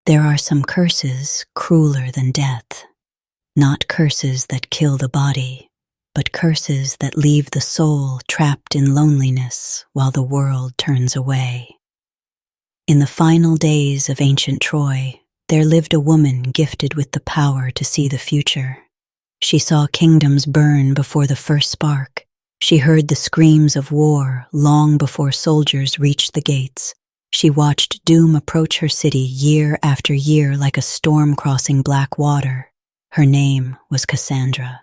There are some curses crueler than death, not curses that kill the body, but curses that leave the soul trapped in loneliness while the world turns away. In the final days of ancient Troy, there lived a woman gifted with the power to see the future. She saw kingdoms burn before the first spark. She heard the screams of war long before soldiers reached the gates. She watched doom approach her city year after year like a storm crossing black water. Her name was Cassandra.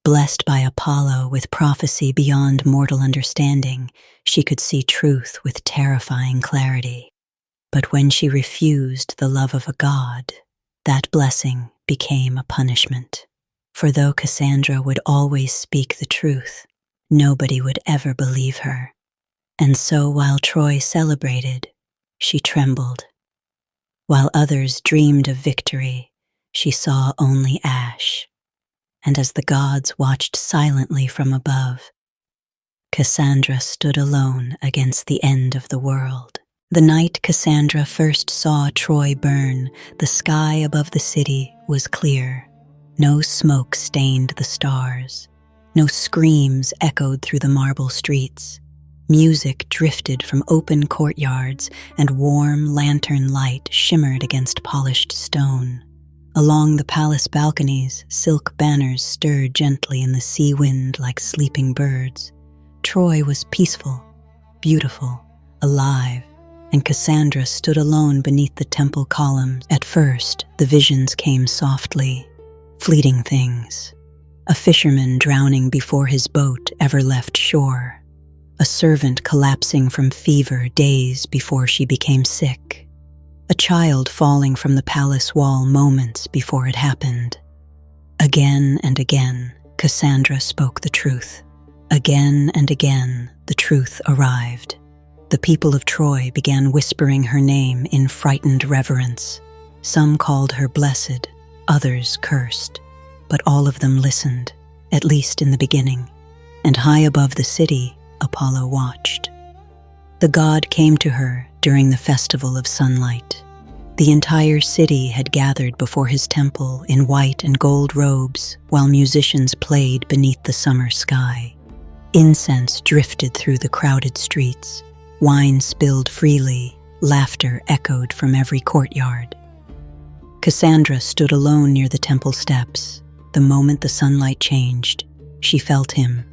Blessed by Apollo with prophecy beyond mortal understanding, she could see truth with terrifying clarity. But when she refused the love of a god, that blessing became a punishment. For though Cassandra would always speak the truth, nobody would ever believe her. And so while Troy celebrated, she trembled. While others dreamed of victory, she saw only ash. And as the gods watched silently from above, Cassandra stood alone against the end of the world. The night Cassandra first saw Troy burn, the sky above the city was clear. No smoke stained the stars. No screams echoed through the marble streets. Music drifted from open courtyards, and warm lantern light shimmered against polished stone. Along the palace balconies, silk banners stirred gently in the sea wind like sleeping birds. Troy was peaceful, beautiful, alive, and Cassandra stood alone beneath the temple columns. At first, the visions came softly, fleeting things. A fisherman drowning before his boat ever left shore. A servant collapsing from fever days before she became sick. A child falling from the palace wall moments before it happened. Again and again, Cassandra spoke the truth. Again and again, the truth arrived. The people of Troy began whispering her name in frightened reverence. Some called her blessed, others cursed, but all of them listened, at least in the beginning. And high above the city, Apollo watched. The god came to her during the festival of sunlight. The entire city had gathered before his temple in white and gold robes while musicians played beneath the summer sky. Incense drifted through the crowded streets. Wine spilled freely, laughter echoed from every courtyard. Cassandra stood alone near the temple steps. The moment the sunlight changed, she felt him.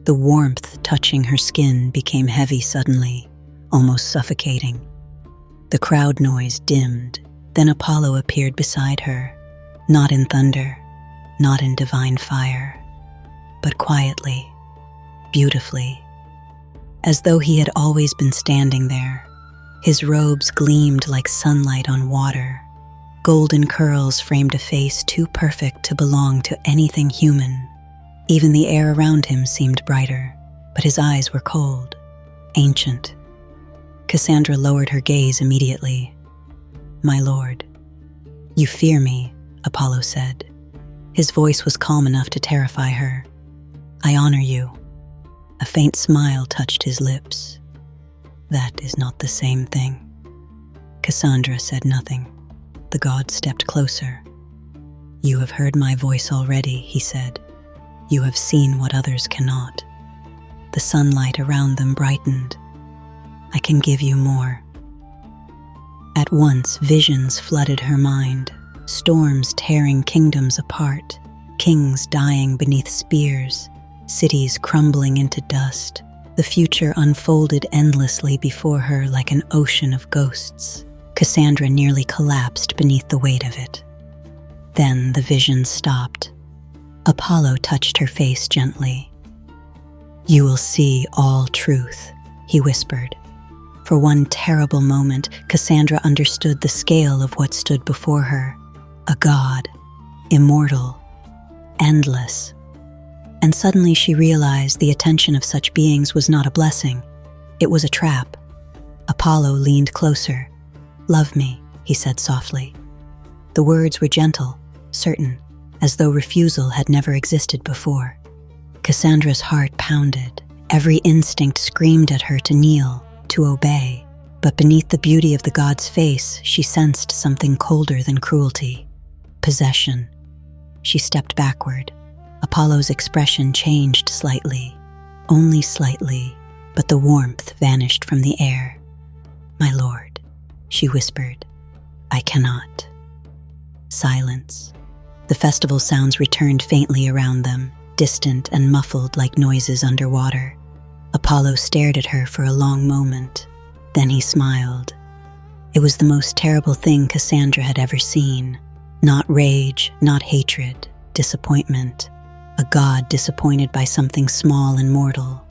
The warmth touching her skin became heavy suddenly, almost suffocating. The crowd noise dimmed, then Apollo appeared beside her, not in thunder, not in divine fire, but quietly, beautifully, as though he had always been standing there. His robes gleamed like sunlight on water. Golden curls framed a face too perfect to belong to anything human. Even the air around him seemed brighter, but his eyes were cold, ancient. Cassandra lowered her gaze immediately. "My lord." "You fear me," Apollo said. His voice was calm enough to terrify her. "I honor you." A faint smile touched his lips. "That is not the same thing." Cassandra said nothing. The god stepped closer. "You have heard my voice already," he said. "You have seen what others cannot." The sunlight around them brightened. "I can give you more." At once, visions flooded her mind, storms tearing kingdoms apart, kings dying beneath spears, cities crumbling into dust. The future unfolded endlessly before her like an ocean of ghosts. Cassandra nearly collapsed beneath the weight of it. Then the vision stopped. Apollo touched her face gently. "You will see all truth," he whispered. For one terrible moment, Cassandra understood the scale of what stood before her. A god, immortal, endless. And suddenly she realized the attention of such beings was not a blessing. It was a trap. Apollo leaned closer. "Love me," he said softly. The words were gentle, certain, as though refusal had never existed before. Cassandra's heart pounded. Every instinct screamed at her to kneel, to obey. But beneath the beauty of the god's face, she sensed something colder than cruelty: possession. She stepped backward. Apollo's expression changed slightly, only slightly, but the warmth vanished from the air. "My lord," she whispered, "I cannot." Silence. The festival sounds returned faintly around them, distant and muffled like noises underwater. Apollo stared at her for a long moment. Then he smiled. It was the most terrible thing Cassandra had ever seen. Not rage, not hatred, disappointment. A god disappointed by something small and mortal.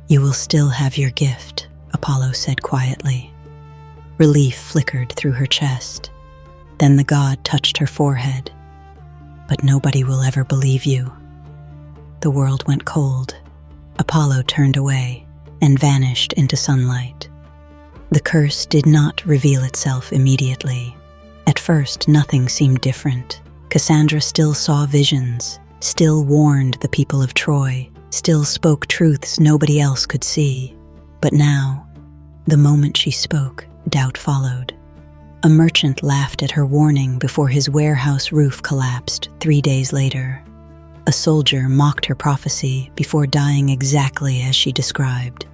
"You will still have your gift," Apollo said quietly. Relief flickered through her chest. Then the god touched her forehead. "But nobody will ever believe you." The world went cold. Apollo turned away and vanished into sunlight. The curse did not reveal itself immediately. At first, nothing seemed different. Cassandra still saw visions, still warned the people of Troy, still spoke truths nobody else could see. But now, the moment she spoke, doubt followed. A merchant laughed at her warning before his warehouse roof collapsed 3 days later. A soldier mocked her prophecy before dying exactly as she described.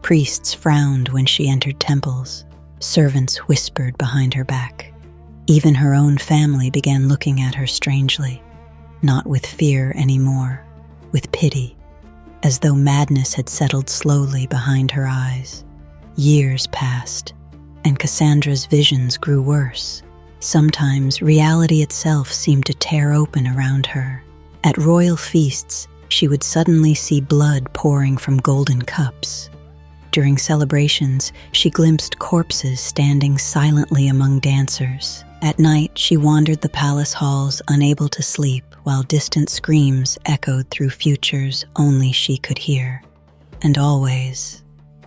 Priests frowned when she entered temples. Servants whispered behind her back. Even her own family began looking at her strangely, not with fear anymore, with pity, as though madness had settled slowly behind her eyes. Years passed, and Cassandra's visions grew worse. Sometimes reality itself seemed to tear open around her. At royal feasts, she would suddenly see blood pouring from golden cups. During celebrations, she glimpsed corpses standing silently among dancers. At night, she wandered the palace halls, unable to sleep, while distant screams echoed through futures only she could hear. And always,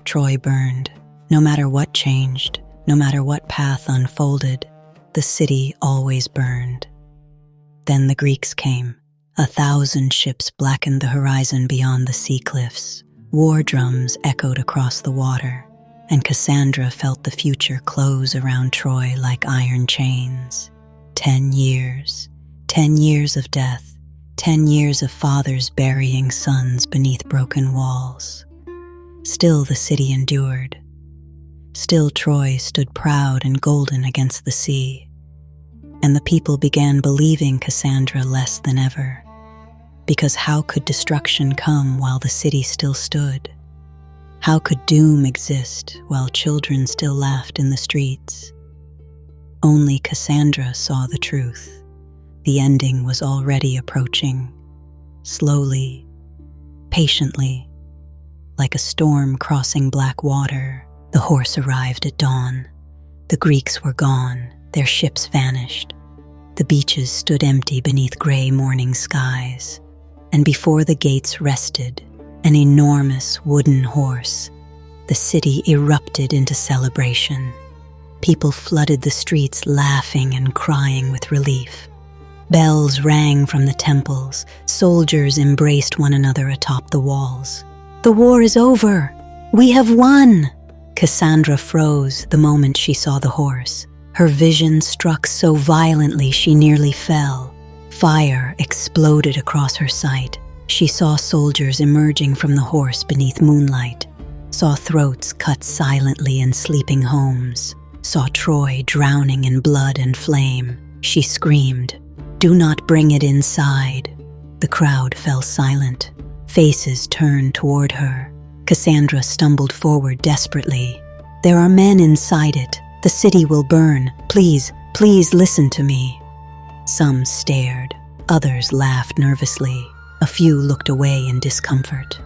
Troy burned. No matter what changed, no matter what path unfolded, the city always burned. Then the Greeks came. 1,000 ships blackened the horizon beyond the sea cliffs. War drums echoed across the water, and Cassandra felt the future close around Troy like iron chains. 10 years. 10 years of death. 10 years of fathers burying sons beneath broken walls. Still the city endured. Still Troy stood proud and golden against the sea. And the people began believing Cassandra less than ever. Because how could destruction come while the city still stood? How could doom exist while children still laughed in the streets? Only Cassandra saw the truth. The ending was already approaching. Slowly, patiently, like a storm crossing black water, the horse arrived at dawn. The Greeks were gone, their ships vanished. The beaches stood empty beneath gray morning skies. And before the gates rested, an enormous wooden horse. The city erupted into celebration. People flooded the streets laughing and crying with relief. Bells rang from the temples. Soldiers embraced one another atop the walls. "The war is over! We have won!" Cassandra froze the moment she saw the horse. Her vision struck so violently she nearly fell. Fire exploded across her sight. She saw soldiers emerging from the horse beneath moonlight, saw throats cut silently in sleeping homes, saw Troy drowning in blood and flame. She screamed, "Do not bring it inside." The crowd fell silent. Faces turned toward her. Cassandra stumbled forward desperately. "There are men inside it. The city will burn. Please, please listen to me." Some stared. Others laughed nervously. A few looked away in discomfort.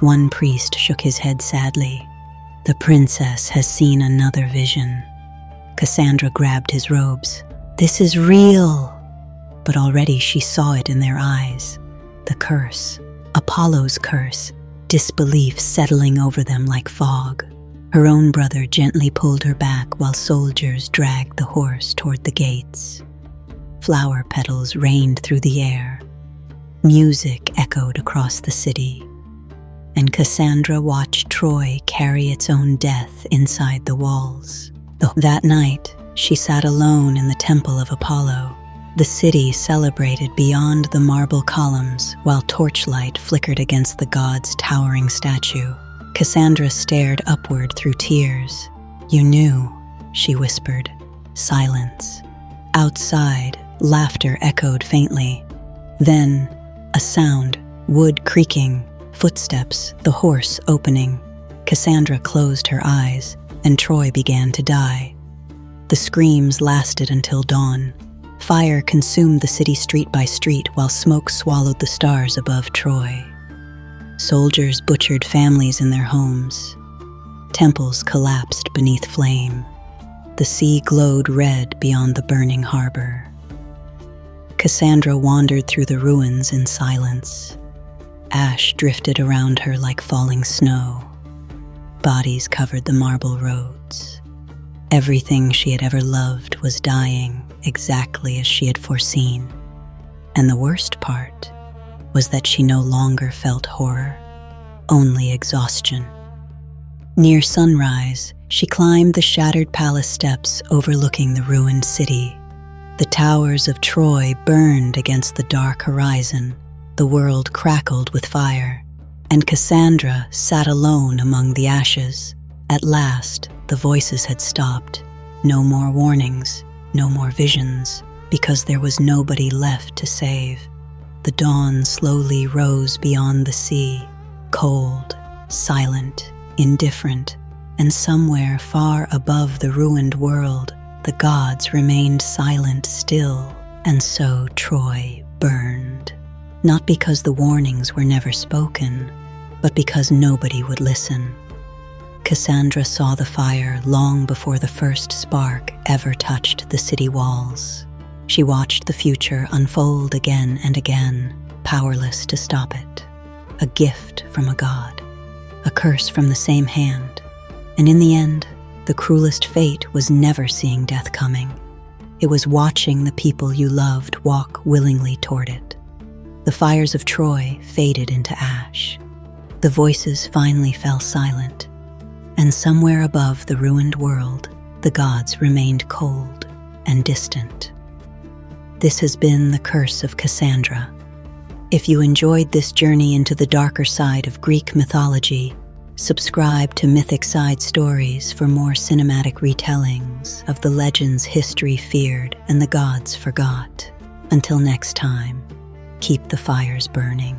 One priest shook his head sadly. "The princess has seen another vision." Cassandra grabbed his robes. "This is real!" But already she saw it in their eyes. The curse. Apollo's curse. Disbelief settling over them like fog. Her own brother gently pulled her back while soldiers dragged the horse toward the gates. Flower petals rained through the air. Music echoed across the city. and Cassandra watched Troy carry its own death inside the walls. That night, she sat alone in the temple of Apollo. The city celebrated beyond the marble columns while torchlight flickered against the god's towering statue. Cassandra stared upward through tears. "You knew," she whispered. Silence. Outside, laughter echoed faintly. Then, a sound, wood creaking, footsteps, the horse opening. Cassandra closed her eyes, and Troy began to die. The screams lasted until dawn. Fire consumed the city street by street while smoke swallowed the stars above Troy. Soldiers butchered families in their homes. Temples collapsed beneath flame. The sea glowed red beyond the burning harbor. Cassandra wandered through the ruins in silence. Ash drifted around her like falling snow. Bodies covered the marble roads. Everything she had ever loved was dying exactly as she had foreseen. And the worst part was that she no longer felt horror, only exhaustion. Near sunrise, she climbed the shattered palace steps overlooking the ruined city. The towers of Troy burned against the dark horizon. The world crackled with fire, and Cassandra sat alone among the ashes. At last, the voices had stopped. No more warnings, no more visions, because there was nobody left to save. The dawn slowly rose beyond the sea, cold, silent, indifferent, and somewhere far above the ruined world, the gods remained silent still, and so Troy burned. Not because the warnings were never spoken, but because nobody would listen. Cassandra saw the fire long before the first spark ever touched the city walls. She watched the future unfold again and again, powerless to stop it. A gift from a god, a curse from the same hand. And in the end, the cruelest fate was never seeing death coming. It was watching the people you loved walk willingly toward it. The fires of Troy faded into ash. The voices finally fell silent. And somewhere above the ruined world, the gods remained cold and distant. This has been The Curse of Cassandra. If you enjoyed this journey into the darker side of Greek mythology, subscribe to Mythic Side Stories for more cinematic retellings of the legends history feared and the gods forgot. Until next time, keep the fires burning.